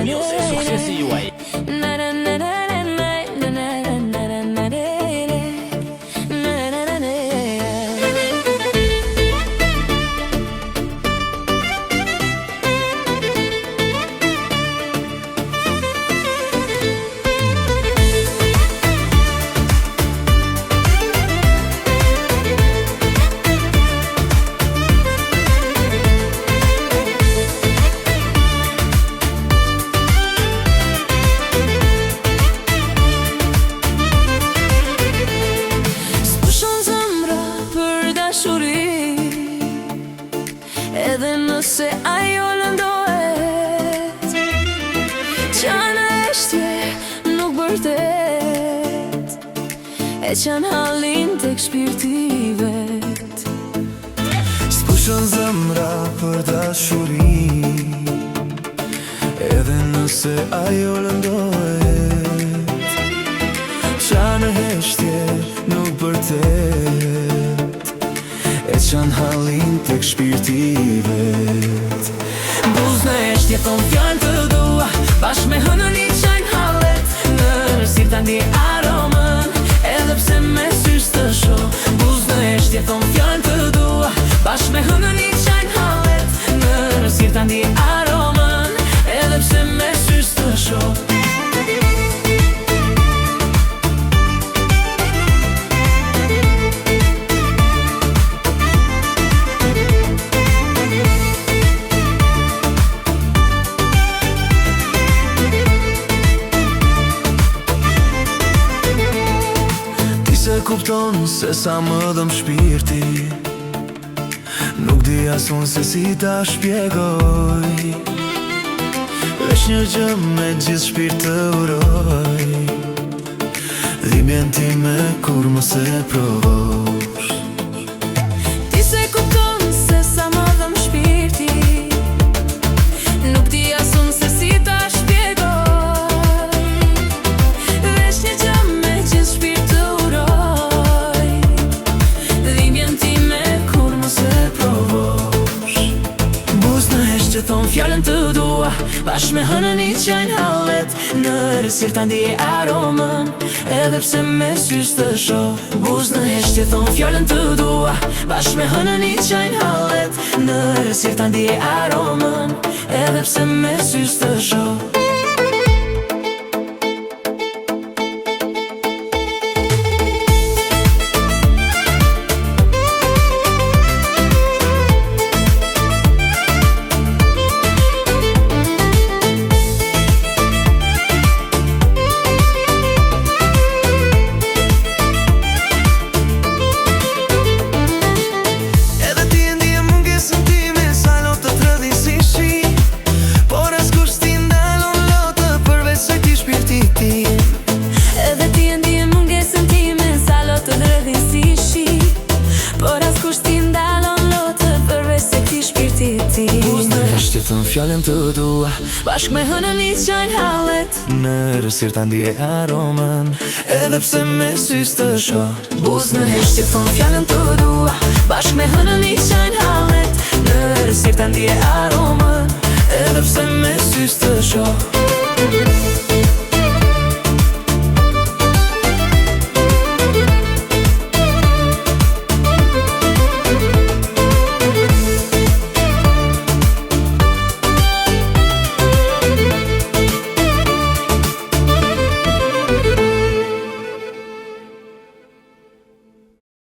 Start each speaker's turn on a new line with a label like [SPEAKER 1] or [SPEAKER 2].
[SPEAKER 1] Ju se suksesi juaj.
[SPEAKER 2] Edhe nëse ajo lëndohet, qana eshtje nuk bërtet, e qan halin tek shpirti vet.
[SPEAKER 3] S'pushon zemra për dashuri, edhe nëse ajo lëndohet, qana eshtje nuk bërtet, e qan halin tek shpirti vet.
[SPEAKER 2] Buzë në eshtje thon fjallë të dua, bashk me hënën i qajnë hallet, në rësir ta ndi aromën, edhe pse me sysh të shoh. Buzë në eshtje thon fjallë të dua, bashk me hënën i qajnë hallet, në rësir ta ndi aromën, edhe pse me sysh të shoh.
[SPEAKER 3] Se kupton se sa më dhëm shpirti, nuk di asun se si ta shpjegoj. Vesh një gjë me gjithë shpirt të uroj, dhimbjen time kur mos e provosh.
[SPEAKER 2] Ti se kupton se sa më dhëm shpirti, nuk di asun se si ta shpjegoj. Vesh një gjë me gjithë shpirt të uroj, dhimbjen time kur mos e provosh.
[SPEAKER 3] Buzë në eshtje
[SPEAKER 2] Thon fjallën të dua, bashk me hënën i qajnë hallet, në rësir ta ndi aromën, edhe pse me sysh të shoh. Buzë në eshtje thon fjallën të dua, bashk me hënën i qajnë hallet, në rësir ta ndi aromën, edhe pse me sysh të shoh.
[SPEAKER 3] Buzë në eshtje thon fjallën të dua,
[SPEAKER 2] bashk me hënën i qajnë hallet,
[SPEAKER 3] në rësir ta ndje aromën, edhe pse me sysh të shoh.
[SPEAKER 2] Buzë në eshtje thon fjallën të dua, bashk me hënën i qajnë hallet, në rësir ta ndje aromën, edhe pse